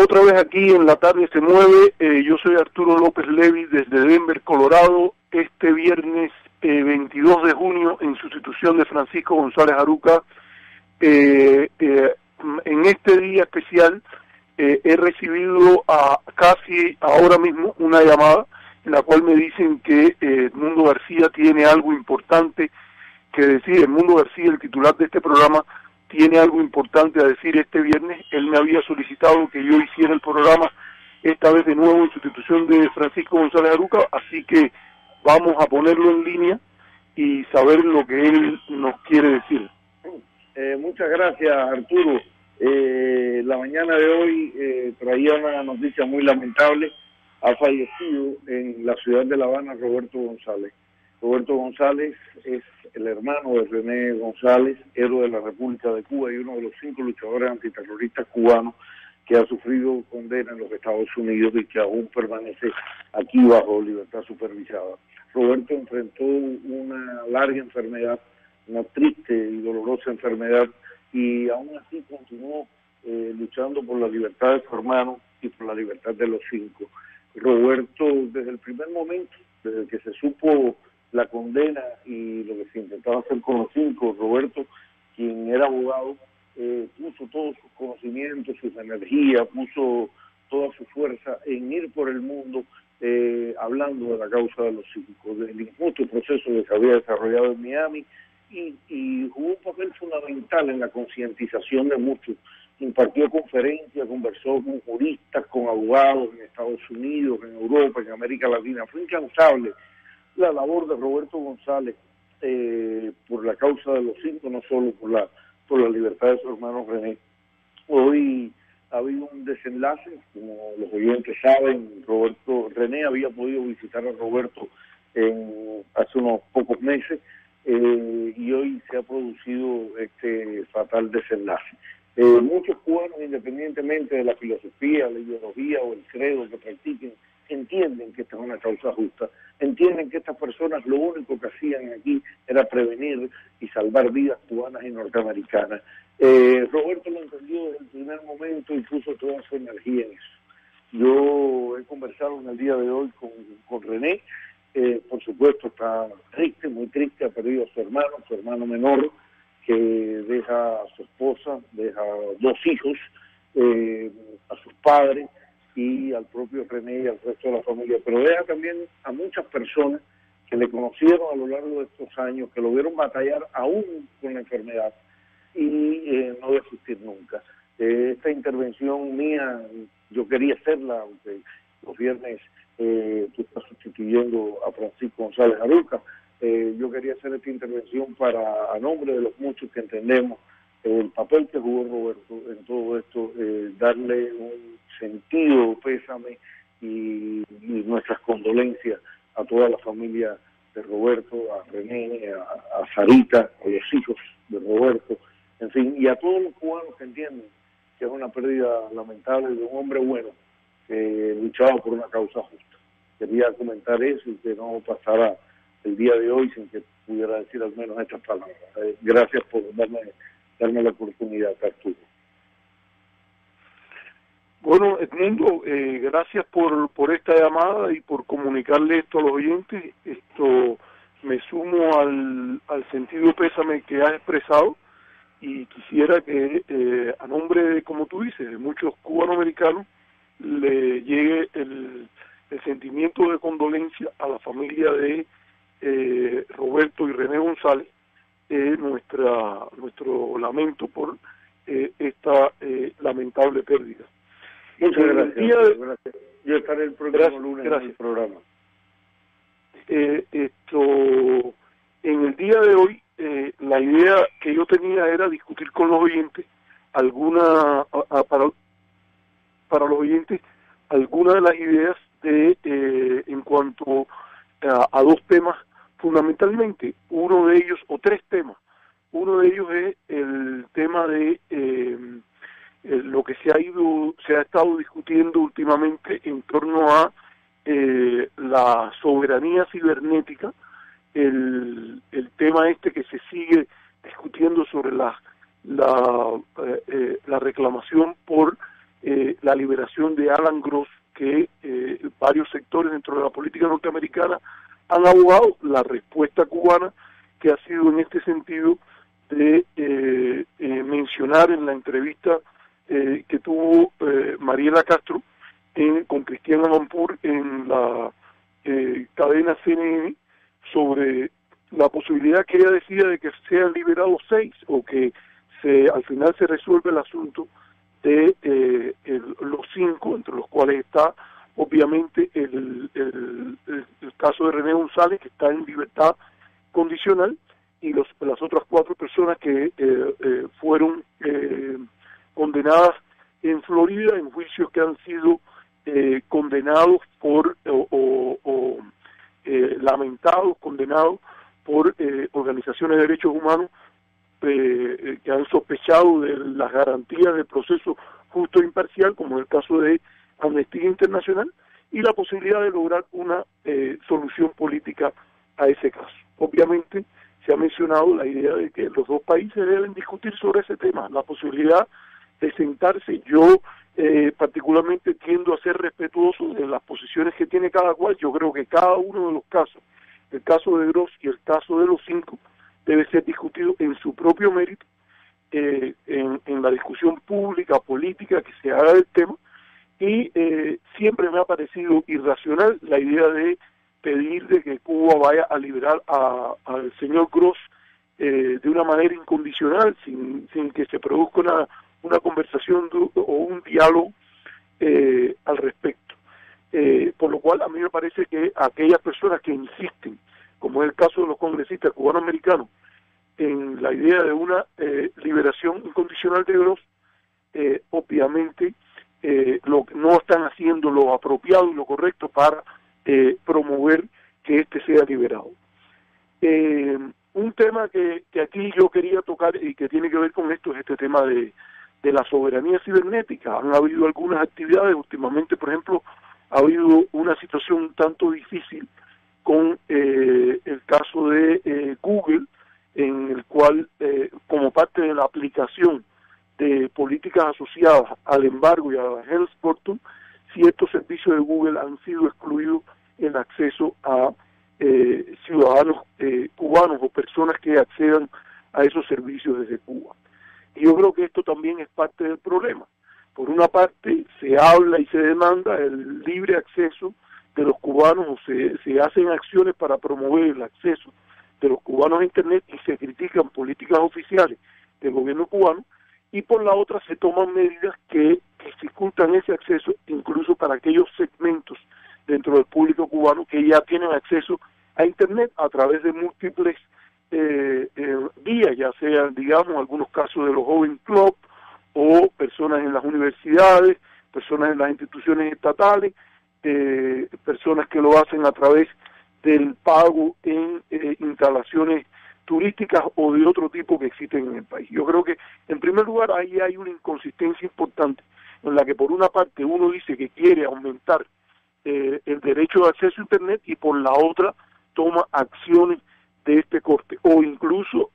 otra vez aquí en La Tarde se mueve. Yo soy Arturo López Levy desde Denver, Colorado. Este viernes 22 de junio, en sustitución de Francisco González Aruca, en este día especial he recibido casi ahora mismo una llamada en la cual me dicen que Edmundo García tiene algo importante que decir. Edmundo García, el titular de este programa, tiene algo importante a decir este viernes. Él me había solicitado que yo hiciera el programa, esta vez de nuevo en sustitución de Francisco González Aruca, así que vamos a ponerlo en línea y saber lo que él nos quiere decir. Muchas gracias, Arturo. La mañana de hoy traía una noticia muy lamentable. Ha fallecido en la ciudad de La Habana Roberto González. Roberto González es el hermano de René González, héroe de la República de Cuba y uno de los 5 luchadores antiterroristas cubanos que ha sufrido condena en los Estados Unidos y que aún permanece aquí bajo libertad supervisada. Roberto enfrentó una larga enfermedad, una triste y dolorosa enfermedad, y aún así continuó luchando por la libertad de su hermano y por la libertad de los 5. Roberto, desde el primer momento, desde que se supo la condena y lo que se intentaba hacer con los 5, Roberto, quien era abogado, puso todos sus conocimientos, sus energías, puso toda su fuerza en ir por el mundo hablando de la causa de los 5, del injusto proceso que se había desarrollado en Miami, y jugó un papel fundamental en la concientización de muchos. Impartió conferencias, conversó con juristas, con abogados en Estados Unidos, en Europa, en América Latina. Fue incansable la labor de Roberto González por la causa de los 5, no solo por la libertad de su hermano René. Hoy ha habido un desenlace, como los oyentes saben. René había podido visitar a Roberto hace unos pocos meses, y hoy se ha producido este fatal desenlace. Muchos cubanos, independientemente de la filosofía, la ideología o el credo que practiquen, entienden que esta es una causa justa, entienden que estas personas lo único que hacían aquí era prevenir y salvar vidas cubanas y norteamericanas. Roberto lo entendió desde el primer momento y puso toda su energía en eso. Yo he conversado en el día de hoy con René. Por supuesto está triste, muy triste, ha perdido a su hermano menor, que deja a su esposa, deja 2 hijos, a sus padres y al propio René y al resto de la familia, pero deja también a muchas personas que le conocieron a lo largo de estos años, que lo vieron batallar aún con la enfermedad y no desistir nunca. Esta intervención mía, yo quería hacerla, aunque los viernes tú estás sustituyendo a Francisco González Aruca. Yo quería hacer esta intervención a nombre de los muchos que entendemos el papel que jugó Roberto en todo esto, darle un sentido pésame y nuestras condolencias a toda la familia de Roberto, a René, a Sarita, a los hijos de Roberto, en fin, y a todos los cubanos que entienden que es una pérdida lamentable de un hombre bueno que luchaba por una causa justa. Quería comentar eso y que no pasara el día de hoy sin que pudiera decir al menos estas palabras. Gracias por darme la oportunidad, Arturo. Bueno, Edmundo, gracias por esta llamada y por comunicarle esto a los oyentes. Me sumo al sentido pésame que has expresado, y quisiera que a nombre de, como tú dices, de muchos cubanoamericanos, le llegue el sentimiento de condolencia a la familia de Roberto y René González, nuestro lamento por esta lamentable pérdida. Muchas gracias. Gracias. Yo estaré el próximo lunes en el programa. En el día de hoy, la idea que yo tenía era discutir con los oyentes para los oyentes algunas de las ideas en cuanto a 2 temas fundamentalmente. Uno de ellos, o 3 temas. Uno de ellos es el tema de lo que se ha estado discutiendo últimamente en torno a la soberanía cibernética, el tema que se sigue discutiendo sobre la reclamación por la liberación de Alan Gross, que varios sectores dentro de la política norteamericana han abogado. La respuesta cubana, que ha sido en este sentido de mencionar en la entrevista que tuvo Mariela Castro con Cristian Amanpour en la cadena CNN sobre la posibilidad que ella decida de que sean liberados 6 o que al final se resuelve el asunto de los 5, entre los cuales está obviamente el caso de René González, que está en libertad condicional, y las otras 4 personas que fueron condenadas en Florida en juicios que han sido condenados por lamentados, condenados por organizaciones de derechos humanos que han sospechado de las garantías del proceso justo e imparcial, como en el caso de Amnistía Internacional, y la posibilidad de lograr una solución política a ese caso. Obviamente se ha mencionado la idea de que los dos países deben discutir sobre ese tema, la posibilidad de sentarse. Yo particularmente tiendo a ser respetuoso de las posiciones que tiene cada cual. Yo creo que cada uno de los casos, el caso de Gross y el caso de los 5, debe ser discutido en su propio mérito, en la discusión pública, política que se haga del tema, y siempre me ha parecido irracional la idea de pedir de que Cuba vaya a liberar al señor Gross de una manera incondicional, sin que se produzca una conversación o un diálogo al respecto. Por lo cual a mí me parece que aquellas personas que insisten, como es el caso de los congresistas cubano-americanos, en la idea de una liberación incondicional de Gross, obviamente no están haciendo lo apropiado y lo correcto para promover que éste sea liberado. Un tema que aquí yo quería tocar y que tiene que ver con esto es este tema de la soberanía cibernética. Han habido algunas actividades últimamente, por ejemplo, ha habido una situación un tanto difícil con el caso de Google, en el cual, como parte de la aplicación de políticas asociadas al embargo y a la Helms-Burton, ciertos servicios de Google han sido excluidos el acceso a ciudadanos cubanos o personas que accedan a esos servicios desde Cuba. Y yo creo que esto también es parte del problema. Por una parte, se habla y se demanda el libre acceso de los cubanos, o se hacen acciones para promover el acceso de los cubanos a Internet, y se critican políticas oficiales del gobierno cubano, y por la otra se toman medidas que dificultan ese acceso, incluso para aquellos segmentos dentro del público cubano que ya tienen acceso a Internet a través de múltiples vías, ya sean, digamos, algunos casos de los Joven Club, o personas en las universidades, personas en las instituciones estatales, personas que lo hacen a través del pago en instalaciones turísticas o de otro tipo que existen en el país. Yo creo que, en primer lugar, ahí hay una inconsistencia importante, en la que por una parte uno dice que quiere aumentar el derecho de acceso a Internet, y por la otra toma acciones de este corte, o incluso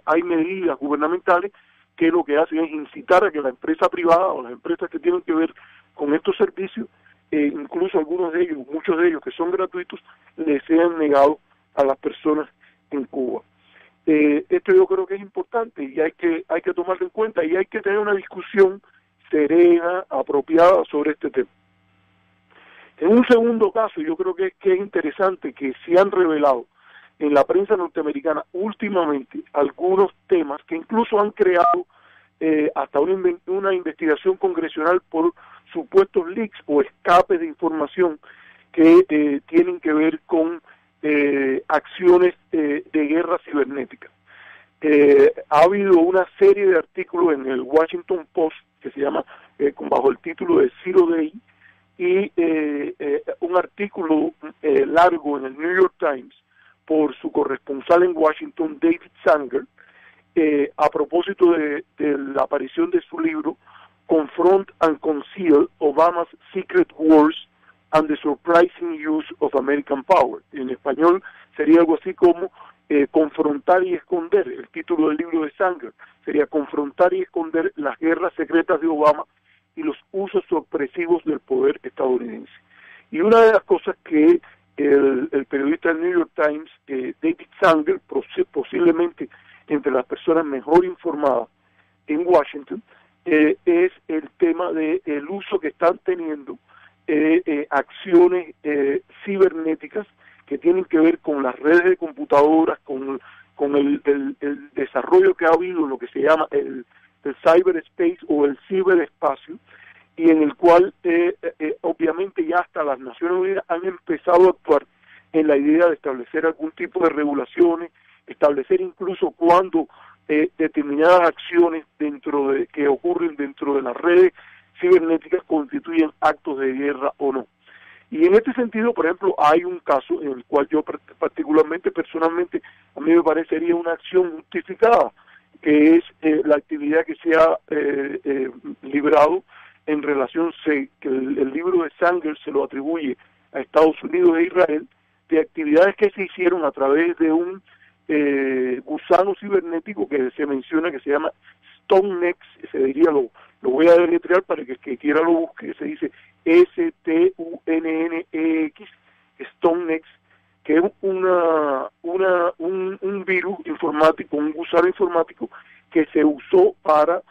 hay medidas gubernamentales que lo que hacen es incitar a que la empresa privada o las empresas que tienen que ver con estos servicios, incluso algunos de ellos, muchos de ellos que son gratuitos, les sean negados a las personas en Cuba. Esto yo creo que es importante y hay que tomarlo en cuenta, y hay que tener una discusión serena, apropiada sobre este tema. En un segundo caso, yo creo que es interesante que se han revelado en la prensa norteamericana últimamente algunos temas que incluso han creado hasta una investigación congresional por supuestos leaks o escapes de información que tienen que ver con acciones de guerra cibernética. Ha habido una serie de artículos en el Washington Post que se llama bajo el título de Zero Day, y un artículo largo en el New York Times por su corresponsal en Washington, David Sanger, a propósito de la aparición de su libro Confront and Conceal: Obama's Secret Wars and the Surprising Use of American Power. En español sería algo así como confrontar y esconder. El título del libro de Sanger sería Confrontar y esconder las guerras secretas de Obama y los usos sorpresivos del poder estadounidense. Y una de las cosas que el periodista del New York Times, David Sanger, posiblemente entre las personas mejor informadas en Washington, es el tema del uso que están teniendo acciones cibernéticas que tienen que ver con las redes de computadoras, con el desarrollo que ha habido en lo que se llama el cyberspace o el ciberespacio, y en el cual obviamente ya hasta las Naciones Unidas han empezado a actuar en la idea de establecer algún tipo de regulaciones, establecer incluso cuando determinadas acciones que ocurren dentro de las redes cibernéticas constituyen actos de guerra o no. Y en este sentido, por ejemplo, hay un caso en el cual yo particularmente, personalmente, a mí me parecería una acción justificada, que es la actividad que se ha librado en relación, que el libro de Sanger se lo atribuye a Estados Unidos e Israel, de actividades que se hicieron a través de un gusano cibernético que se menciona, que se llama StoneX, se diría, lo voy a deletrear para que el que quiera lo busque, se dice STUNNEX, StoneX, que es un virus informático, un gusano informático que se usó para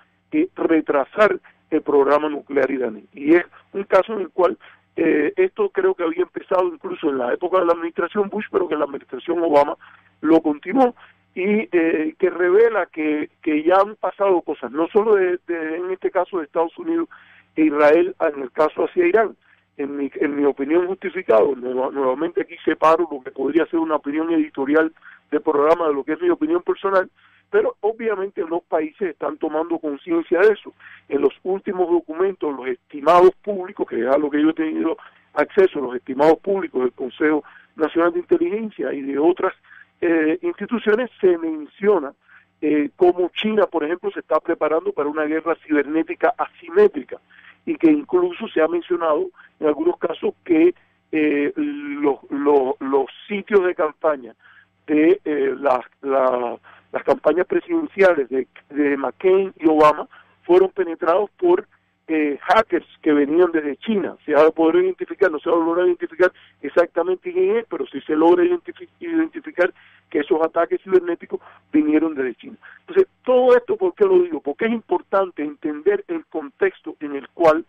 retrasar el programa nuclear iraní. Y es un caso en el cual esto creo que había empezado incluso en la época de la administración Bush, pero que la administración Obama lo continuó, y que revela que ya han pasado cosas, no solo en este caso de Estados Unidos e Israel, en el caso hacia Irán, en mi opinión justificado. Nuevamente aquí separo lo que podría ser una opinión editorial del programa de lo que es mi opinión personal, pero obviamente los países están tomando conciencia de eso. En los últimos documentos, los estimados públicos, que es a lo que yo he tenido acceso, los estimados públicos del Consejo Nacional de Inteligencia y de otras instituciones, se menciona cómo China, por ejemplo, se está preparando para una guerra cibernética asimétrica, y que incluso se ha mencionado en algunos casos que los sitios de campaña de las campañas presidenciales de McCain y Obama fueron penetrados por hackers que venían desde China. Se ha de poder identificar, no se va a lograr identificar exactamente quién es, pero sí se logra identificar que esos ataques cibernéticos vinieron desde China. Entonces, todo esto, ¿por qué lo digo? Porque es importante entender el contexto en el cual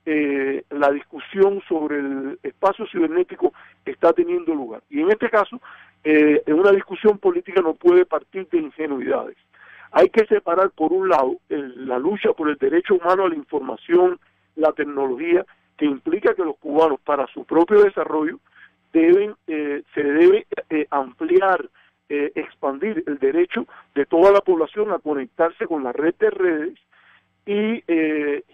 la discusión sobre el espacio cibernético está teniendo lugar. Y en este caso, en una discusión política no puede partir de ingenuidades. Hay que separar, por un lado, la lucha por el derecho humano a la información, la tecnología, que implica que los cubanos, para su propio desarrollo, se debe ampliar, expandir el derecho de toda la población a conectarse con la red de redes. Y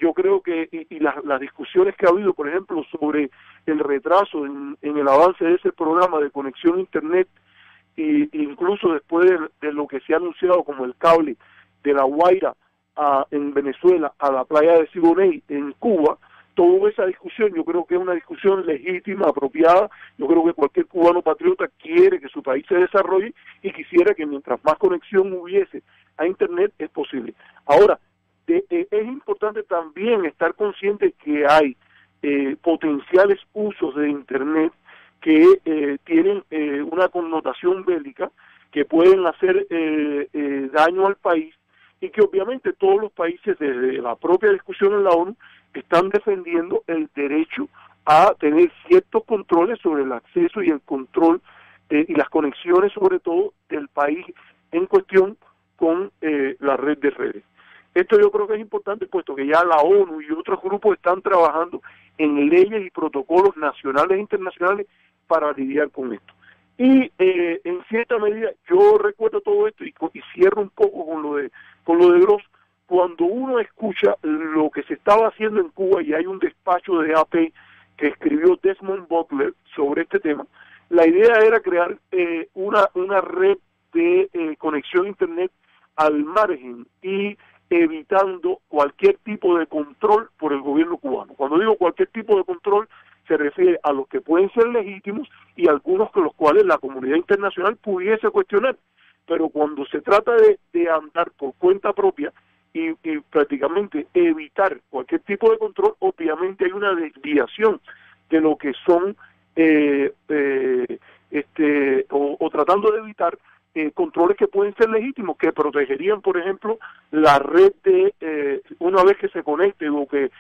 yo creo que las discusiones que ha habido, por ejemplo, sobre el retraso en el avance de ese programa de conexión a Internet, e incluso después de lo que se ha anunciado como el cable de La Guaira en Venezuela a la playa de Siboney en Cuba, toda esa discusión yo creo que es una discusión legítima, apropiada. Yo creo que cualquier cubano patriota quiere que su país se desarrolle y quisiera que mientras más conexión hubiese a Internet es posible. Ahora, es importante también estar consciente que hay potenciales usos de Internet que tienen una connotación bélica, que pueden hacer daño al país, y que obviamente todos los países, desde la propia discusión en la ONU, están defendiendo el derecho a tener ciertos controles sobre el acceso y el control y las conexiones, sobre todo, del país en cuestión con la red de redes. Esto yo creo que es importante, puesto que ya la ONU y otros grupos están trabajando en leyes y protocolos nacionales e internacionales para lidiar con esto. Y en cierta medida yo recuerdo todo esto y cierro un poco con lo de Gross. Cuando uno escucha lo que se estaba haciendo en Cuba, y hay un despacho de AP que escribió Desmond Butler sobre este tema, la idea era crear una red de conexión a Internet al margen y evitando cualquier tipo de control por el gobierno cubano. Cuando digo cualquier tipo de control, se refiere a los que pueden ser legítimos y algunos con los cuales la comunidad internacional pudiese cuestionar. Pero cuando se trata de andar por cuenta propia y prácticamente evitar cualquier tipo de control, obviamente hay una desviación de lo que son o tratando de evitar controles que pueden ser legítimos, que protegerían, por ejemplo, la red de, una vez que se conecte o que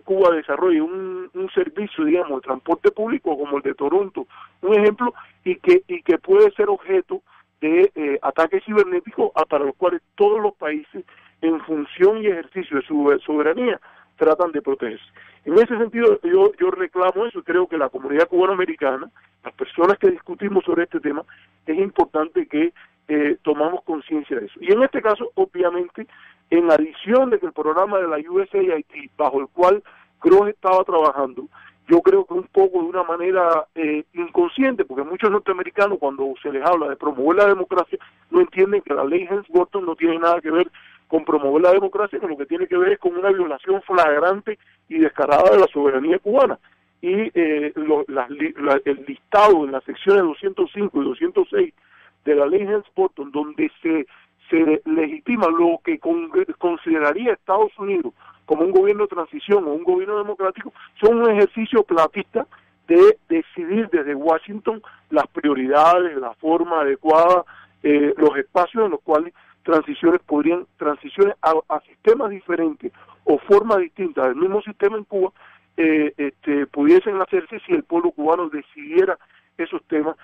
Cuba desarrolle un servicio, digamos, de transporte público como el de Toronto, un ejemplo, y que puede ser objeto de ataques cibernéticos para los cuales todos los países, en función y ejercicio de su soberanía, tratan de protegerse. En ese sentido, yo reclamo eso. Creo que la comunidad cubanoamericana, las personas que discutimos sobre este tema, es importante que tomamos conciencia de eso. Y en este caso, obviamente, en adición de que el programa de la USAID, bajo el cual Gross estaba trabajando, yo creo que un poco de una manera inconsciente, porque muchos norteamericanos, cuando se les habla de promover la democracia, no entienden que la ley Helms-Burton no tiene nada que ver con promover la democracia, que lo que tiene que ver es con una violación flagrante y descarada de la soberanía cubana. Y el listado en las secciones 205 y 206 de la ley Helms-Burton, donde se legitima lo que consideraría Estados Unidos como un gobierno de transición o un gobierno democrático, son un ejercicio platista de decidir desde Washington las prioridades, la forma adecuada, los espacios en los cuales transiciones a sistemas diferentes o formas distintas del mismo sistema en Cuba pudiesen hacerse si el pueblo cubano decidiera esos temas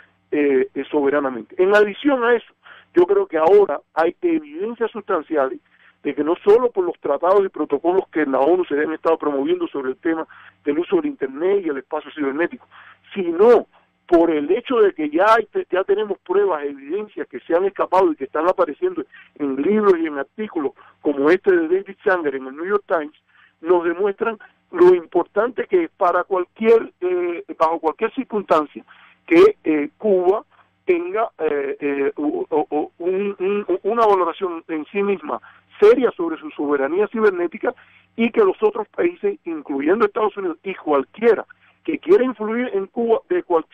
soberanamente. En adición a eso, yo creo que ahora hay evidencias sustanciales de que no solo por los tratados y protocolos que en la ONU se han estado promoviendo sobre el tema del uso del Internet y el espacio cibernético, sino por el hecho de que ya tenemos pruebas, evidencias que se han escapado y que están apareciendo en libros y en artículos como este de David Sanger en el New York Times, nos demuestran lo importante que es para bajo cualquier circunstancia, que Cuba tenga una valoración en sí misma seria sobre su soberanía cibernética, y que los otros países, incluyendo Estados Unidos y cualquiera que quiera influir en Cuba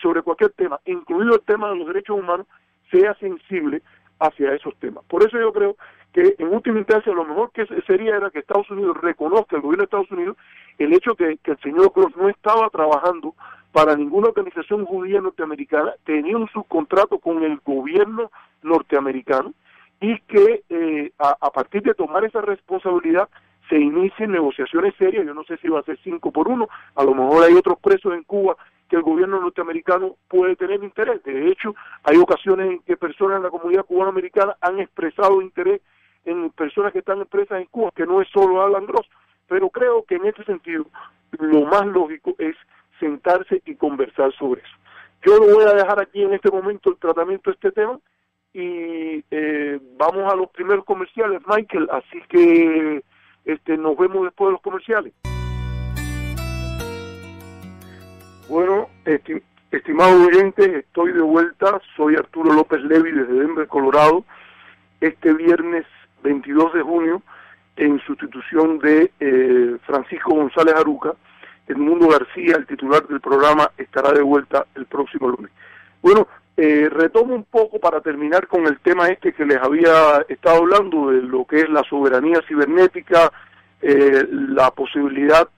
sobre cualquier tema, incluido el tema de los derechos humanos, sea sensible hacia esos temas. Por eso yo creo que en última instancia lo mejor que sería era que Estados Unidos reconozca, el gobierno de Estados Unidos, el hecho que el señor Gross no estaba trabajando para ninguna organización judía norteamericana, tenía un subcontrato con el gobierno norteamericano, y que a partir de tomar esa responsabilidad se inicien negociaciones serias. Yo no sé si va a ser 5-1, a lo mejor hay otros presos en Cuba que el gobierno norteamericano puede tener interés. De hecho, hay ocasiones en que personas en la comunidad cubanoamericana han expresado interés en personas que están presas en Cuba, que no es solo Alan Gross, pero creo que en este sentido lo más lógico es sentarse y conversar sobre eso. Yo lo voy a dejar aquí en este momento el tratamiento de este tema, y vamos a los primeros comerciales, Michael, así que nos vemos después de los comerciales. Bueno, estimados oyentes, estoy de vuelta. Soy Arturo López Levy desde Denver, Colorado, este viernes 22 de junio, en sustitución de Francisco González Aruca. Edmundo García, el titular del programa, estará de vuelta el próximo lunes. Bueno, retomo un poco para terminar con el tema que les había estado hablando, de lo que es la soberanía cibernética, la posibilidad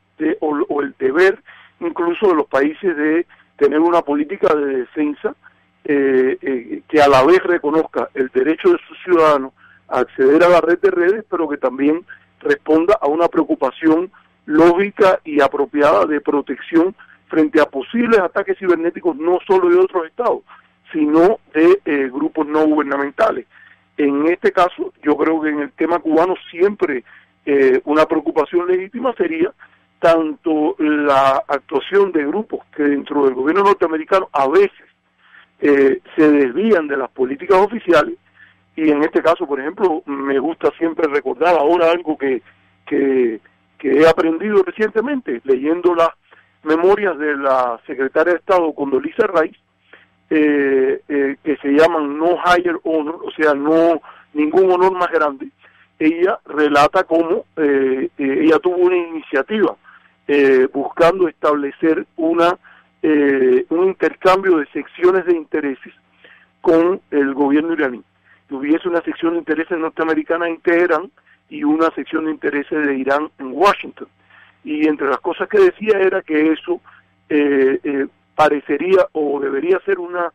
o el deber incluso de los países de tener una política de defensa que a la vez reconozca el derecho de sus ciudadanos a acceder a la red de redes, pero que también responda a una preocupación lógica y apropiada de protección frente a posibles ataques cibernéticos, no solo de otros estados, sino de grupos no gubernamentales. En este caso, yo creo que en el tema cubano siempre una preocupación legítima sería tanto la actuación de grupos que dentro del gobierno norteamericano a veces se desvían de las políticas oficiales, y en este caso, por ejemplo, me gusta siempre recordar ahora algo que he aprendido recientemente, leyendo las memorias de la secretaria de Estado Condoleezza Rice, que se llaman No Higher Honor, o sea, no ningún honor más grande. Ella relata cómo ella tuvo una iniciativa buscando establecer un intercambio de secciones de intereses con el gobierno iraní. Que hubiese una sección de intereses norteamericana en Teherán y una sección de intereses de Irán en Washington. Y entre las cosas que decía era que eso parecería o debería ser una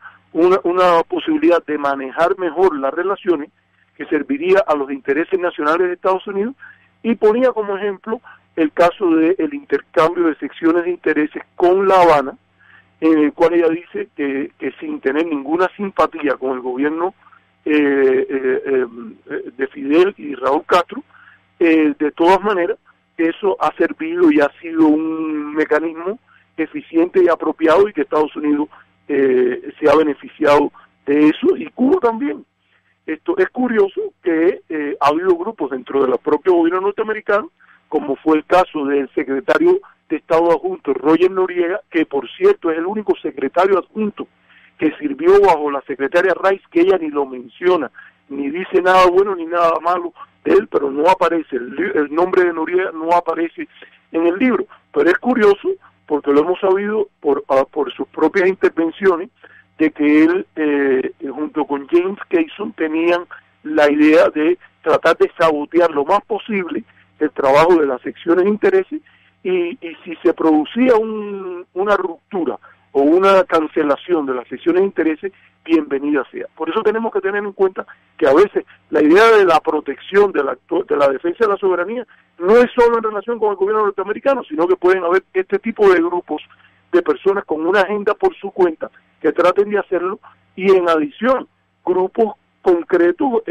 posibilidad de manejar mejor las relaciones que serviría a los intereses nacionales de Estados Unidos, y ponía como ejemplo el caso del intercambio de secciones de intereses con La Habana, en el cual ella dice que sin tener ninguna simpatía con el gobierno de Fidel y Raúl Castro, de todas maneras, eso ha servido y ha sido un mecanismo eficiente y apropiado, y que Estados Unidos se ha beneficiado de eso, y Cuba también. Esto es curioso que ha habido grupos dentro del propio gobierno norteamericano, como fue el caso del secretario de Estado adjunto Roger Noriega, que por cierto es el único secretario adjunto que sirvió bajo la secretaria Rice, que ella ni lo menciona, ni dice nada bueno ni nada malo de él, pero no aparece, el nombre de Noriega no aparece en el libro. Pero es curioso, porque lo hemos sabido por sus propias intervenciones, de que él, junto con James Kayson, tenían la idea de tratar de sabotear lo más posible el trabajo de las secciones de intereses, y si se producía una ruptura o una cancelación de las secciones de intereses, bienvenida sea. Por eso tenemos que tener en cuenta que a veces la idea de la protección, de la defensa de la soberanía, no es solo en relación con el gobierno norteamericano, sino que pueden haber este tipo de grupos de personas con una agenda por su cuenta que traten de hacerlo, y en adición grupos concretos,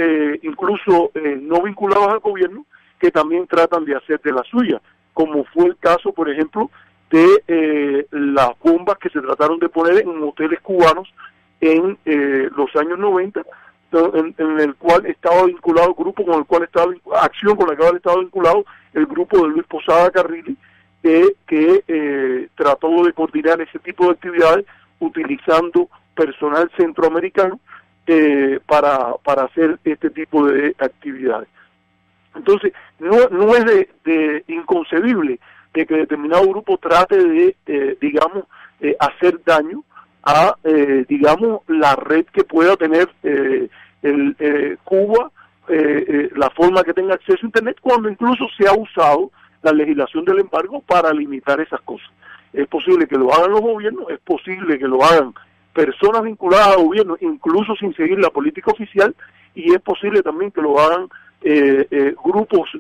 incluso no vinculados al gobierno, que también tratan de hacer de la suya, como fue el caso, por ejemplo, de las bombas que se trataron de poner en hoteles cubanos en los años 90, en el cual estaba vinculado grupo con el cual estaba acción con la que había estado vinculado el grupo de Luis Posada Carrilli, que trató de coordinar ese tipo de actividades utilizando personal centroamericano para hacer este tipo de actividades. Entonces, no es de inconcebible de que determinado grupo trate de digamos, hacer daño a, digamos, la red que pueda tener Cuba, la forma que tenga acceso a Internet, cuando incluso se ha usado la legislación del embargo para limitar esas cosas. Es posible que lo hagan los gobiernos, es posible que lo hagan personas vinculadas al gobierno, incluso sin seguir la política oficial, y es posible también que lo hagan grupos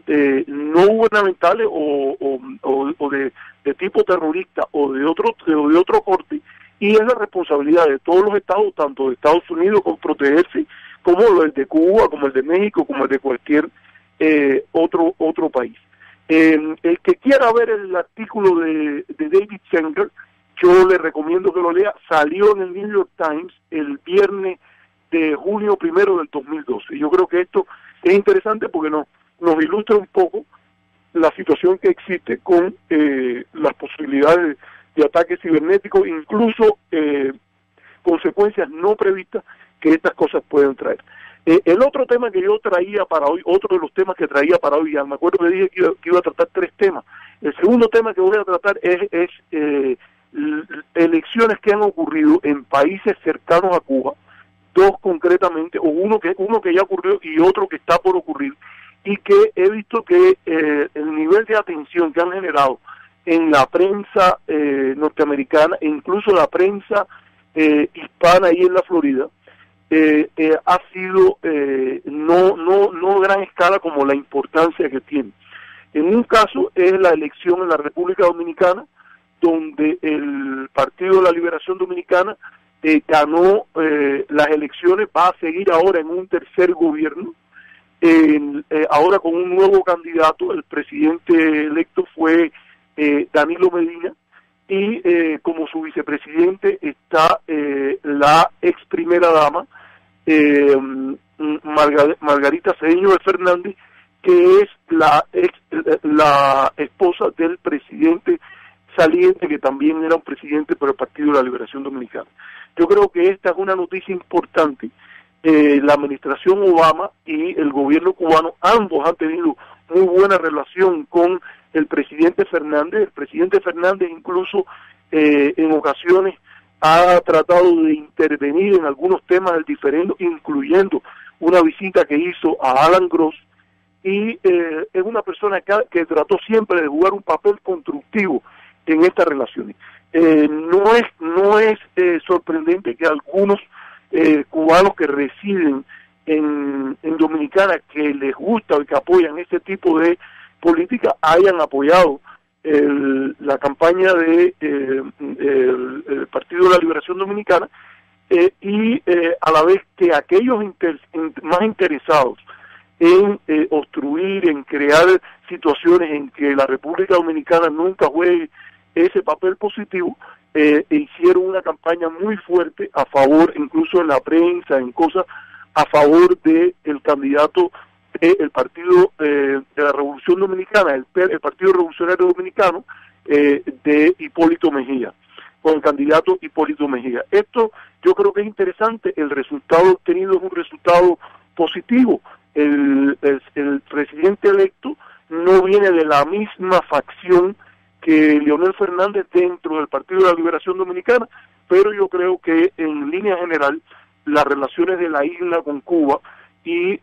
no gubernamentales o de tipo terrorista o de otro corte, y es la responsabilidad de todos los estados, tanto de Estados Unidos con protegerse, como el de Cuba, como el de México, como el de cualquier otro país. El que quiera ver el artículo de David Sanger, yo le recomiendo que lo lea. Salió en el New York Times el viernes de junio 1 del 2012. Y yo creo que esto es interesante porque nos ilustra un poco la situación que existe con las posibilidades de ataques cibernéticos, incluso consecuencias no previstas que estas cosas pueden traer. El otro tema que yo traía para hoy, otro de los temas que traía para hoy, ya me acuerdo que dije que iba a tratar 3 temas. El segundo tema que voy a tratar es elecciones que han ocurrido en países cercanos a Cuba, 2 concretamente, o uno que ya ocurrió y otro que está por ocurrir, y que he visto que el nivel de atención que han generado en la prensa norteamericana e incluso la prensa hispana ahí en la Florida, ha sido no gran escala como la importancia que tiene. En un caso es la elección en la República Dominicana, donde el Partido de la Liberación Dominicana ganó las elecciones, va a seguir ahora en un tercer gobierno, ahora con un nuevo candidato. El presidente electo fue Danilo Medina, y como su vicepresidente está la ex primera dama, Margarita Cedeño de Fernández, que es la esposa del presidente saliente, que también era un presidente por el Partido de la Liberación Dominicana. Yo creo que esta es una noticia importante. La administración Obama y el gobierno cubano, ambos han tenido muy buena relación con el presidente Fernández. El presidente Fernández incluso en ocasiones ha tratado de intervenir en algunos temas del diferendo, incluyendo una visita que hizo a Alan Gross, y es una persona que trató siempre de jugar un papel constructivo en estas relaciones. No es sorprendente que algunos cubanos que residen en Dominicana, que les gusta y que apoyan este tipo de política, hayan apoyado la campaña de el Partido de la Liberación Dominicana, y a la vez que aquellos más interesados en obstruir, en crear situaciones en que la República Dominicana nunca juegue ese papel positivo, hicieron una campaña muy fuerte a favor, incluso en la prensa, en cosas, a favor de el candidato del Partido de la Revolución Dominicana, el Partido Revolucionario Dominicano, de Hipólito Mejía, con el candidato Hipólito Mejía. Esto yo creo que es interesante. El resultado obtenido es un resultado positivo. El presidente electo no viene de la misma facción que Leonel Fernández dentro del Partido de la Liberación Dominicana, pero yo creo que en línea general las relaciones de la isla con Cuba y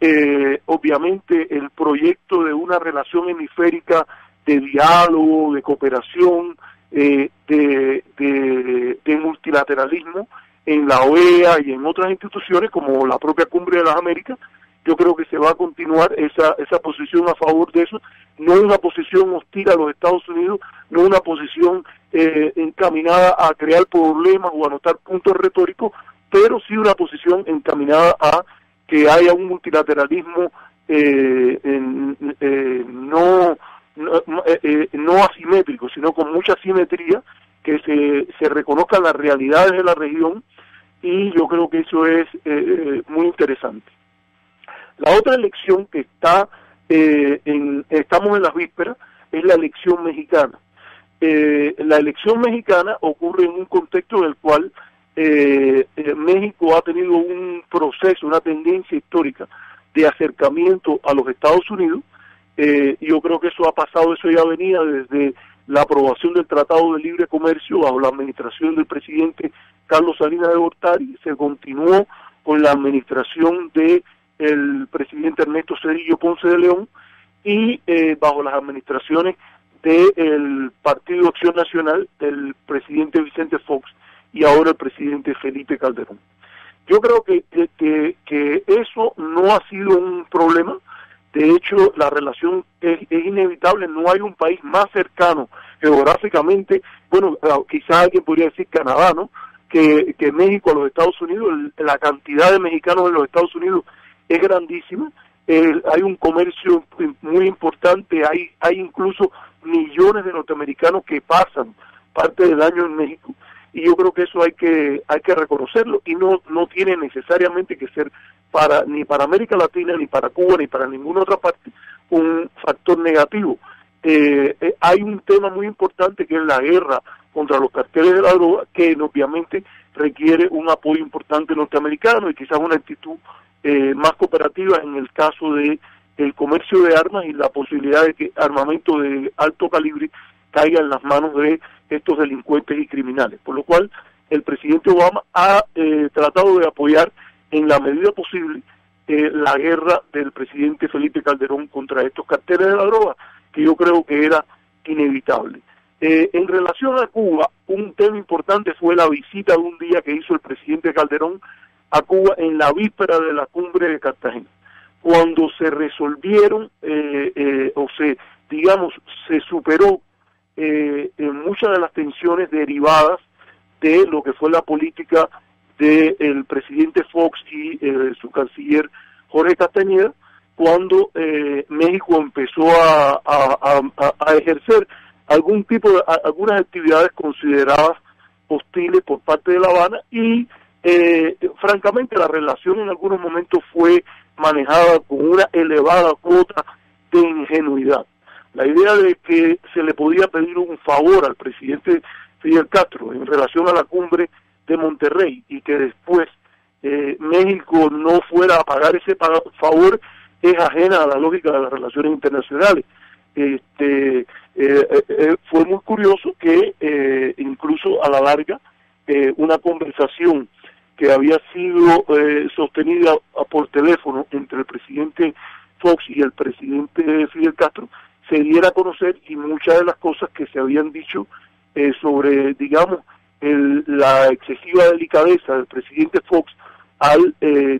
obviamente el proyecto de una relación hemisférica de diálogo, de cooperación, de multilateralismo en la OEA y en otras instituciones como la propia Cumbre de las Américas, yo creo que se va a continuar esa posición a favor de eso, no una posición hostil a los Estados Unidos, no una posición encaminada a crear problemas o a anotar puntos retóricos, pero sí una posición encaminada a que haya un multilateralismo no asimétrico, sino con mucha simetría, que se reconozcan las realidades de la región, y yo creo que eso es muy interesante. La otra elección que estamos en las vísperas es la elección mexicana. La elección mexicana ocurre en un contexto en el cual México ha tenido un proceso, una tendencia histórica de acercamiento a los Estados Unidos. Yo creo que eso ha pasado, eso ya venía desde la aprobación del Tratado de Libre Comercio bajo la administración del presidente Carlos Salinas de Gortari, se continuó con la administración de el presidente Ernesto Zedillo Ponce de León y bajo las administraciones del Partido Acción Nacional del presidente Vicente Fox y ahora el presidente Felipe Calderón. Yo creo que eso no ha sido un problema. De hecho, la relación es inevitable. No hay un país más cercano geográficamente, bueno, quizás alguien podría decir Canadá, ¿no?, que México a los Estados Unidos. La cantidad de mexicanos en los Estados Unidos es grandísima. Hay un comercio muy importante, hay incluso millones de norteamericanos que pasan parte del año en México, y yo creo que eso hay que reconocerlo, y no tiene necesariamente que ser ni para América Latina, ni para Cuba, ni para ninguna otra parte un factor negativo. Hay un tema muy importante que es la guerra contra los carteles de la droga, que obviamente requiere un apoyo importante norteamericano y quizás una actitud más cooperativa en el caso de el comercio de armas y la posibilidad de que armamento de alto calibre caiga en las manos de estos delincuentes y criminales. Por lo cual, el presidente Obama ha tratado de apoyar en la medida posible la guerra del presidente Felipe Calderón contra estos carteles de la droga, que yo creo que era inevitable. En relación a Cuba, un tema importante fue la visita de un día que hizo el presidente Calderón a Cuba en la víspera de la cumbre de Cartagena, cuando se resolvieron se superó muchas de las tensiones derivadas de lo que fue la política del presidente Fox y su canciller Jorge Castañeda, cuando México empezó a ejercer algunas actividades consideradas hostiles por parte de La Habana, y francamente la relación en algunos momentos fue manejada con una elevada cuota de ingenuidad. La idea de que se le podía pedir un favor al presidente Fidel Castro en relación a la cumbre de Monterrey y que después México no fuera a pagar ese favor es ajena a la lógica de las relaciones internacionales. Fue muy curioso que incluso a la larga una conversación que había sido sostenida por teléfono entre el presidente Fox y el presidente Fidel Castro se diera a conocer, y muchas de las cosas que se habían dicho sobre, digamos, la excesiva delicadeza del presidente Fox al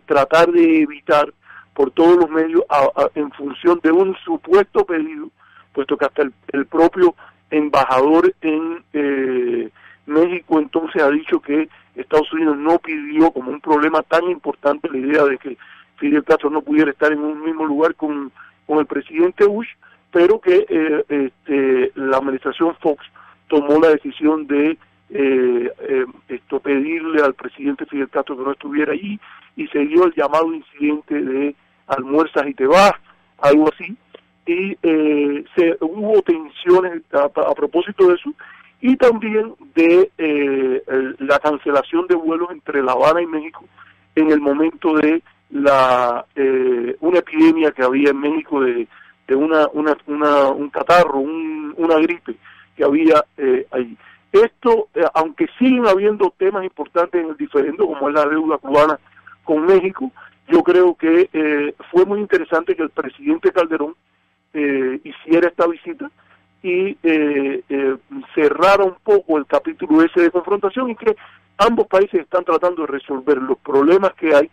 tratar de evitar por todos los medios en función de un supuesto pedido, puesto que hasta el propio embajador en México entonces ha dicho que Estados Unidos no pidió como un problema tan importante la idea de que Fidel Castro no pudiera estar en un mismo lugar con el presidente Bush, pero que la administración Fox tomó la decisión de pedirle al presidente Fidel Castro que no estuviera allí, y se dio el llamado incidente de almuerzas y te vas, algo así, y hubo tensiones a propósito de eso, y también de la cancelación de vuelos entre La Habana y México en el momento de una epidemia que había en México de un catarro, una gripe que había allí. Esto, aunque siguen habiendo temas importantes en el diferendo, como es la deuda cubana con México, yo creo que fue muy interesante que el presidente Calderón hiciera esta visita y cerrara un poco el capítulo ese de confrontación, y que ambos países están tratando de resolver los problemas que hay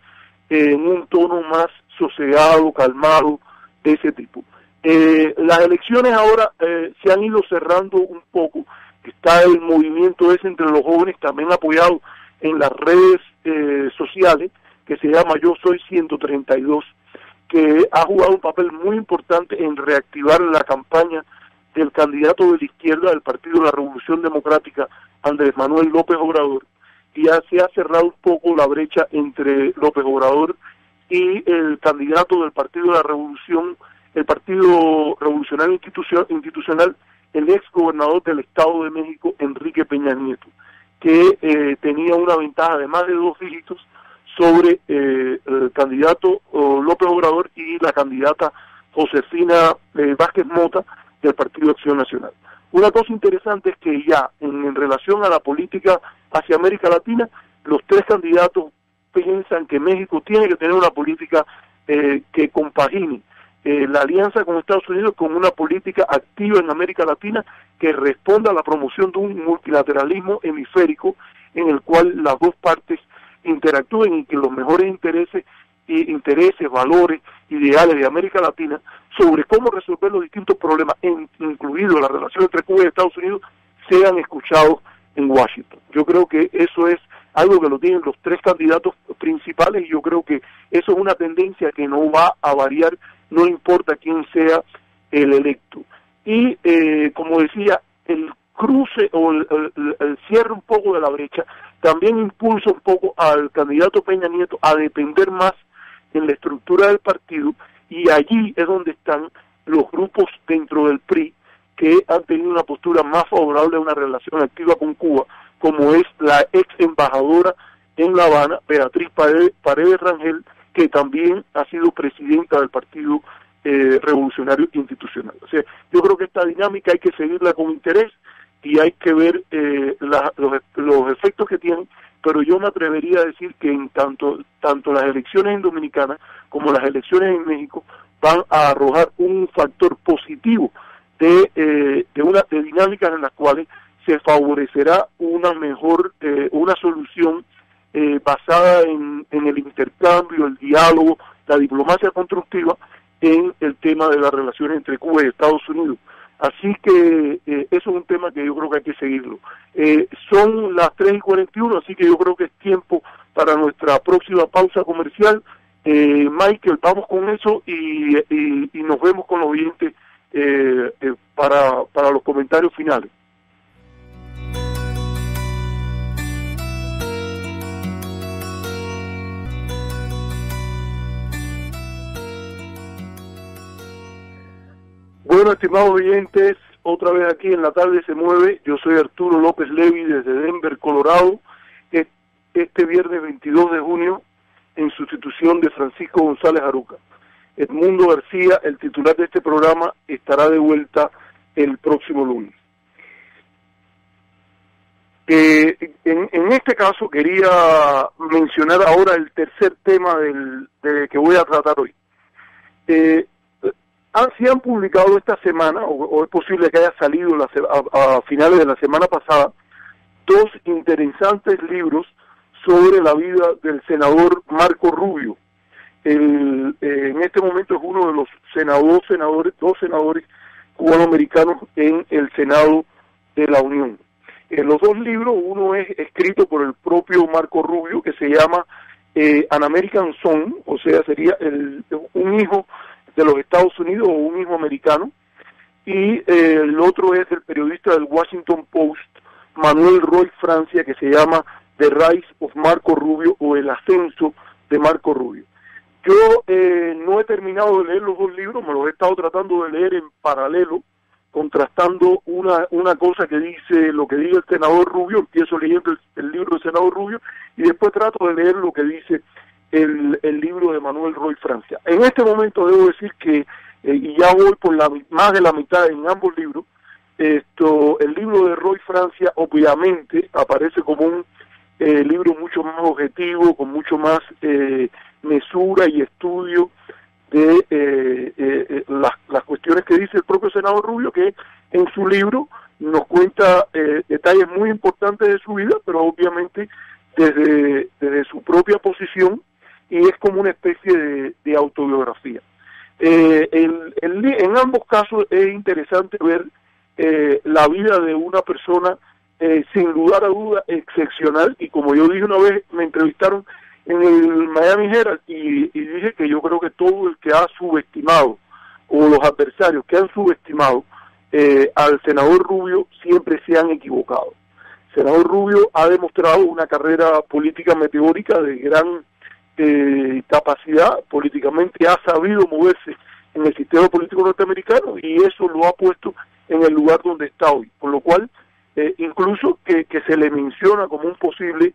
en un tono más sosegado, calmado, de ese tipo. Las elecciones ahora se han ido cerrando un poco. Está el movimiento ese entre los jóvenes, también apoyado en las redes sociales, que se llama Yo Soy 132, que ha jugado un papel muy importante en reactivar la campaña del candidato de la izquierda del Partido de la Revolución Democrática, Andrés Manuel López Obrador, y ya se ha cerrado un poco la brecha entre López Obrador y el candidato del Partido de la Revolución, el Partido Revolucionario Institucional, el ex gobernador del Estado de México, Enrique Peña Nieto, que tenía una ventaja de más de 2 dígitos sobre el candidato López Obrador y la candidata Josefina Vázquez Mota del Partido Acción Nacional. Una cosa interesante es que ya en relación a la política hacia América Latina, los 3 candidatos piensan que México tiene que tener una política que compagine la alianza con Estados Unidos con una política activa en América Latina que responda a la promoción de un multilateralismo hemisférico en el cual las dos partes interactúen, y que los mejores intereses, valores, ideales de América Latina sobre cómo resolver los distintos problemas, incluido la relación entre Cuba y Estados Unidos, sean escuchados en Washington. Yo creo que eso es algo que lo tienen los 3 candidatos principales, y yo creo que eso es una tendencia que no va a variar, no importa quién sea el electo. Y como decía, el cruce o el cierre un poco de la brecha también impulsa un poco al candidato Peña Nieto a depender más en la estructura del partido, y allí es donde están los grupos dentro del PRI que han tenido una postura más favorable a una relación activa con Cuba, como es la ex embajadora en La Habana, Beatriz Paredes Rangel, que también ha sido presidenta del Partido Revolucionario Institucional. O sea, yo creo que esta dinámica hay que seguirla con interés y hay que ver los efectos que tienen, pero yo me atrevería a decir que en tanto las elecciones en Dominicana como las elecciones en México van a arrojar un factor positivo de dinámicas en las cuales se favorecerá una solución basada en el intercambio, el diálogo, la diplomacia constructiva en el tema de las relaciones entre Cuba y Estados Unidos. Así que eso es un tema que yo creo que hay que seguirlo. Son las 3:41, así que yo creo que es tiempo para nuestra próxima pausa comercial. Michael, vamos con eso y nos vemos con los oyentes para los comentarios finales. Bueno, estimados oyentes, otra vez aquí en La Tarde se Mueve. Yo soy Arturo López Levy desde Denver, Colorado. Este viernes 22 de junio, en sustitución de Francisco González Aruca. Edmundo García, el titular de este programa, estará de vuelta el próximo lunes. En este caso quería mencionar ahora el tercer tema que voy a tratar hoy. se han publicado esta semana, o es posible que haya salido a finales de la semana pasada, dos interesantes libros sobre la vida del senador Marco Rubio. En este momento es uno de los dos senadores cubanoamericanos en el Senado de la Unión. Los dos libros, uno es escrito por el propio Marco Rubio, que se llama An American Son, o sea, sería un hijo de los Estados Unidos o un hijo americano, y el otro es del periodista del Washington Post, Manuel Roy Francia, que se llama The Rise of Marco Rubio, o El Ascenso de Marco Rubio. Yo no he terminado de leer los dos libros, me los he estado tratando de leer en paralelo, contrastando una cosa que dice, lo que dice el senador Rubio, empiezo leyendo el libro del senador Rubio, y después trato de leer lo que dice el libro de Manuel Roy Francia. En este momento debo decir que, y ya voy por más de la mitad en ambos libros, el libro de Roy Francia obviamente aparece como un libro mucho más objetivo, con mucho más mesura y estudio de las cuestiones que dice el propio senador Rubio, que en su libro nos cuenta detalles muy importantes de su vida, pero obviamente desde su propia posición, y es como una especie de autobiografía. En ambos casos es interesante ver la vida de una persona sin lugar a duda excepcional, y como yo dije una vez, me entrevistaron en el Miami Herald y dije que yo creo que todo el que ha subestimado, o los adversarios que han subestimado al senador Rubio, siempre se han equivocado. El senador Rubio ha demostrado una carrera política meteórica de gran capacidad, políticamente ha sabido moverse en el sistema político norteamericano, y eso lo ha puesto en el lugar donde está hoy, por lo cual incluso que se le menciona como un posible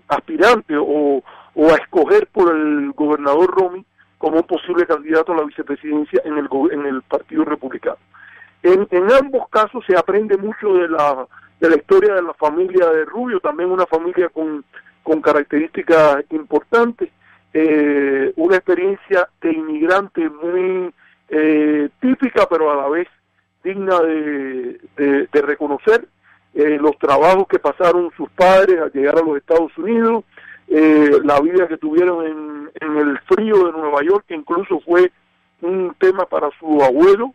aspirante o a escoger por el gobernador Romney como un posible candidato a la vicepresidencia en el Partido Republicano. En ambos casos se aprende mucho de la historia de la familia de Rubio, también una familia con características importantes, una experiencia de inmigrante muy típica, pero a la vez digna de reconocer, los trabajos que pasaron sus padres al llegar a los Estados Unidos, la vida que tuvieron en el frío de Nueva York, que incluso fue un tema para su abuelo,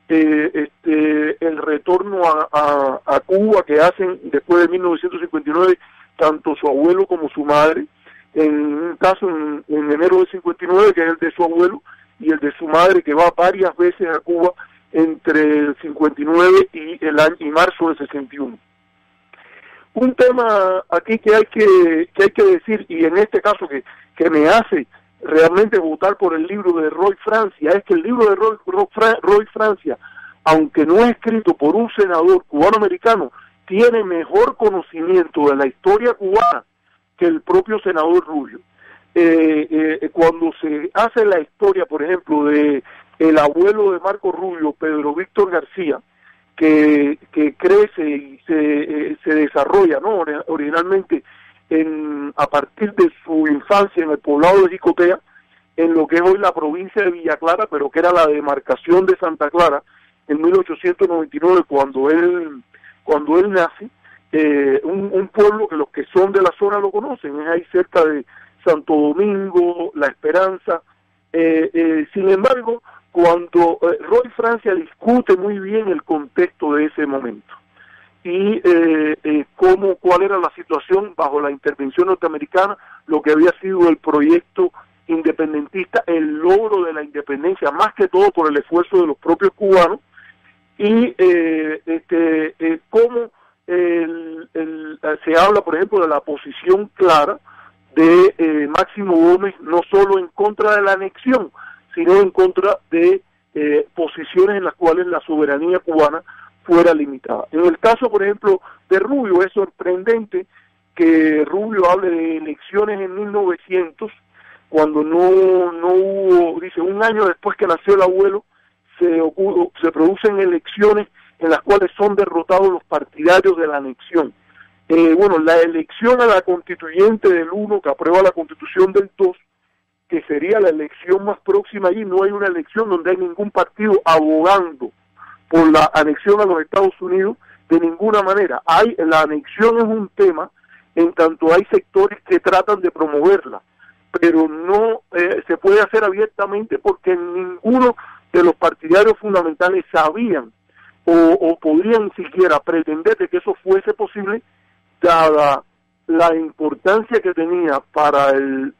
el retorno a Cuba que hacen después de 1959, tanto su abuelo como su madre, en un caso en enero del 59, que es el de su abuelo, y el de su madre, que va varias veces a Cuba entre el 59 y marzo del 61. Un tema aquí que hay que decir, y en este caso que me hace realmente votar por el libro de Roy Francia, es que el libro de Roy Francia, aunque no es escrito por un senador cubano-americano, tiene mejor conocimiento de la historia cubana que el propio senador Rubio. Cuando se hace la historia, por ejemplo, de el abuelo de Marco Rubio, Pedro Víctor García, que crece y se desarrolla, ¿no?, originalmente a partir de su infancia en el poblado de Jicotea, en lo que es hoy la provincia de Villa Clara, pero que era la demarcación de Santa Clara, en 1899, cuando él nace, un pueblo que los que son de la zona lo conocen, es ahí cerca de Santo Domingo, La Esperanza. Sin embargo, cuando Roy Francia discute muy bien el contexto de ese momento y cuál era la situación bajo la intervención norteamericana, lo que había sido el proyecto independentista, el logro de la independencia, más que todo por el esfuerzo de los propios cubanos, y cómo se habla, por ejemplo, de la posición clara de Máximo Gómez, no solo en contra de la anexión, sino en contra de posiciones en las cuales la soberanía cubana fuera limitada. En el caso, por ejemplo, de Rubio, es sorprendente que Rubio hable de elecciones en 1900, cuando no hubo, dice, un año después que nació el abuelo, se producen elecciones en las cuales son derrotados los partidarios de la anexión. La elección a la constituyente del 1, que aprueba la constitución del 2, que sería la elección más próxima allí. No hay una elección donde hay ningún partido abogando por la anexión a los Estados Unidos de ninguna manera. La anexión es un tema en tanto hay sectores que tratan de promoverla, pero no se puede hacer abiertamente porque ninguno de los partidarios fundamentales sabían o podrían siquiera pretender de que eso fuese posible, dada la importancia que tenía para el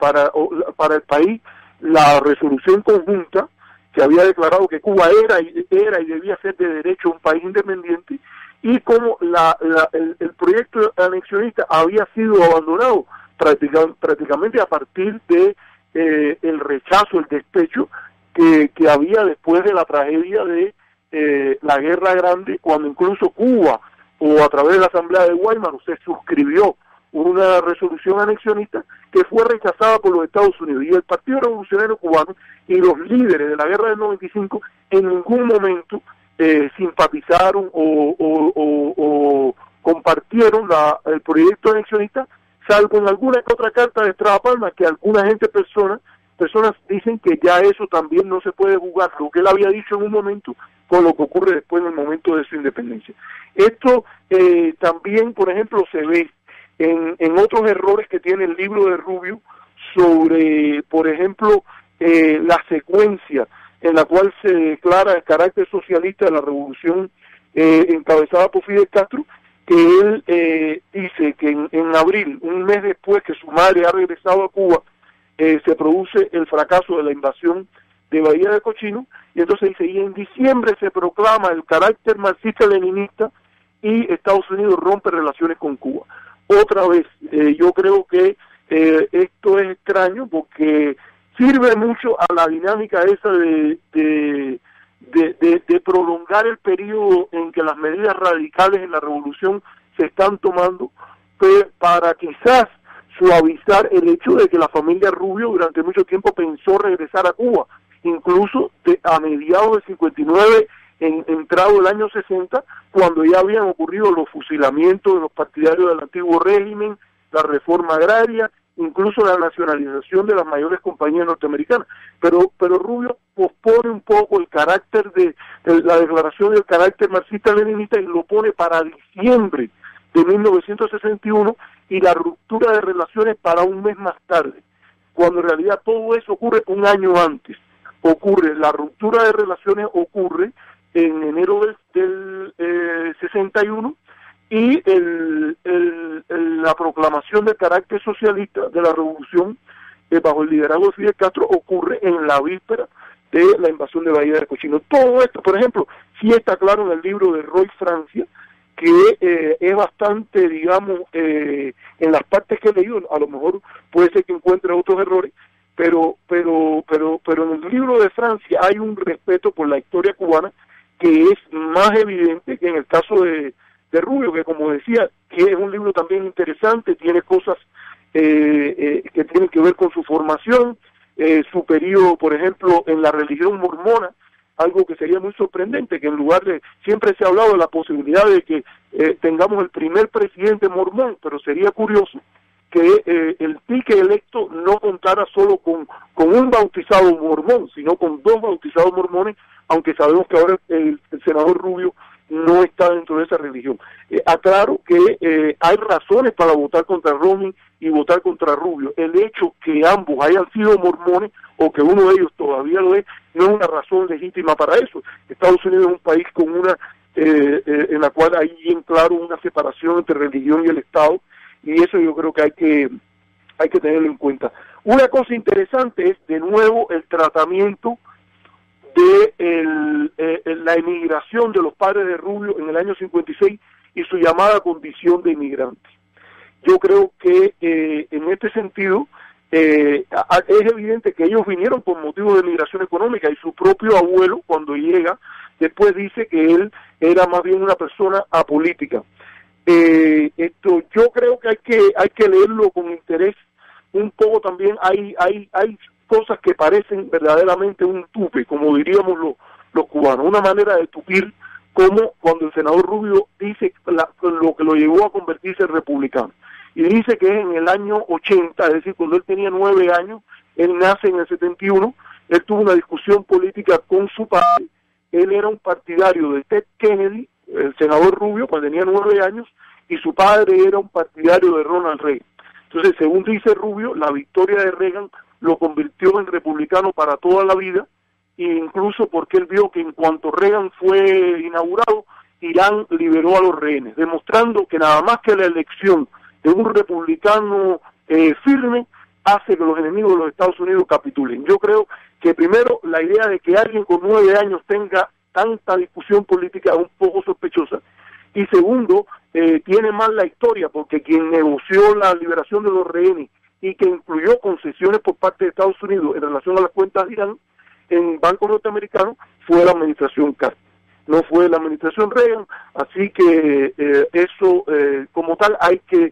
país la resolución conjunta que había declarado que Cuba era y debía ser de derecho un país independiente, y como el proyecto anexionista había sido abandonado prácticamente a partir de el rechazo, el despecho que había después de la tragedia de la Guerra Grande, cuando incluso Cuba, o a través de la Asamblea de Weimar, se suscribió una resolución anexionista que fue rechazada por los Estados Unidos, y el Partido Revolucionario Cubano y los líderes de la Guerra del 95 en ningún momento simpatizaron o compartieron el proyecto anexionista, salvo en alguna que otra carta de Estrada Palma, que alguna personas dicen que ya eso también no se puede jugar, lo que él había dicho en un momento con lo que ocurre después en el momento de su independencia. Esto también, por ejemplo, se ve en otros errores que tiene el libro de Rubio sobre, por ejemplo, la secuencia en la cual se declara el carácter socialista de la revolución encabezada por Fidel Castro, que él dice que en abril, un mes después que su madre ha regresado a Cuba, se produce el fracaso de la invasión de Bahía de Cochino, y entonces dice, y en diciembre se proclama el carácter marxista-leninista y Estados Unidos rompe relaciones con Cuba. Otra vez, yo creo que esto es extraño porque sirve mucho a la dinámica esa de prolongar el periodo en que las medidas radicales en la revolución se están tomando, para quizás suavizar el hecho de que la familia Rubio durante mucho tiempo pensó regresar a Cuba, incluso a mediados del 59, entrado el año 60, cuando ya habían ocurrido los fusilamientos de los partidarios del antiguo régimen, la reforma agraria, incluso la nacionalización de las mayores compañías norteamericanas. Pero Rubio pospone un poco el carácter de la declaración del carácter marxista-leninista y lo pone para diciembre de 1961, y la ruptura de relaciones para un mes más tarde, cuando en realidad todo eso ocurre un año antes. La ruptura de relaciones ocurre en enero del 61, y la proclamación del carácter socialista de la revolución bajo el liderazgo de Fidel Castro ocurre en la víspera de la invasión de Bahía de Cochino. Todo esto, por ejemplo, sí está claro en el libro de Roy Francia, que es bastante, digamos, en las partes que he leído, a lo mejor puede ser que encuentre otros errores, pero en el libro de Francia hay un respeto por la historia cubana que es más evidente que en el caso de Rubio, que como decía, que es un libro también interesante, tiene cosas que tienen que ver con su formación, su periodo, por ejemplo, en la religión mormona, algo que sería muy sorprendente, que en lugar de, siempre se ha hablado de la posibilidad de que tengamos el primer presidente mormón, pero sería curioso que el pique electo no contara solo con un bautizado mormón, sino con dos bautizados mormones, aunque sabemos que ahora el senador Rubio no está dentro de esa religión. Aclaro que hay razones para votar contra Romney y votar contra Rubio. El hecho que ambos hayan sido mormones, o que uno de ellos todavía lo es, no es una razón legítima para eso. Estados Unidos es un país con en la cual hay bien claro una separación entre religión y el Estado, y eso yo creo que hay que tenerlo en cuenta. Una cosa interesante es, de nuevo, el tratamiento de la emigración de los padres de Rubio en el año 56 y su llamada condición de inmigrante. Yo creo que en este sentido es evidente que ellos vinieron por motivos de migración económica, y su propio abuelo, cuando llega, después dice que él era más bien una persona apolítica. Yo creo que hay que leerlo con interés. Un poco también hay cosas que parecen verdaderamente un tupe, como diríamos los cubanos, una manera de tupir, como cuando el senador Rubio dice lo que lo llevó a convertirse en republicano. Y dice que en el año 80, es decir, cuando él tenía 9 años, Él nace en el 71, él tuvo una discusión política con su padre, él era un partidario de Ted Kennedy, el senador rubio, cuando tenía 9 años, y su padre era un partidario de Ronald Reagan. Entonces, según dice Rubio, la victoria de Reagan lo convirtió en republicano para toda la vida, e incluso porque él vio que en cuanto Reagan fue inaugurado, Irán liberó a los rehenes, demostrando que nada más que la elección de un republicano firme hace que los enemigos de los Estados Unidos capitulen. Yo creo que primero la idea de que alguien con 9 años tenga tanta discusión política es un poco sospechosa, y segundo, tiene mal la historia, porque quien negoció la liberación de los rehenes y que incluyó concesiones por parte de Estados Unidos en relación a las cuentas de Irán en bancos norteamericanos fue la administración Carter, no fue la administración Reagan, así que eso como tal hay que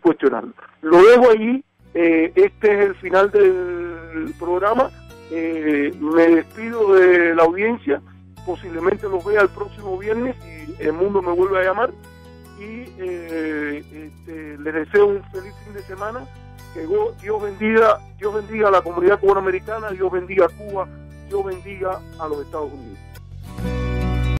cuestionarlo. Lo dejo ahí, este es el final del programa, me despido de la audiencia, posiblemente los vea el próximo viernes y el mundo me vuelve a llamar, y les deseo un feliz fin de semana, que Dios bendiga a la comunidad cubanoamericana, Dios bendiga a Cuba, Dios bendiga a los Estados Unidos.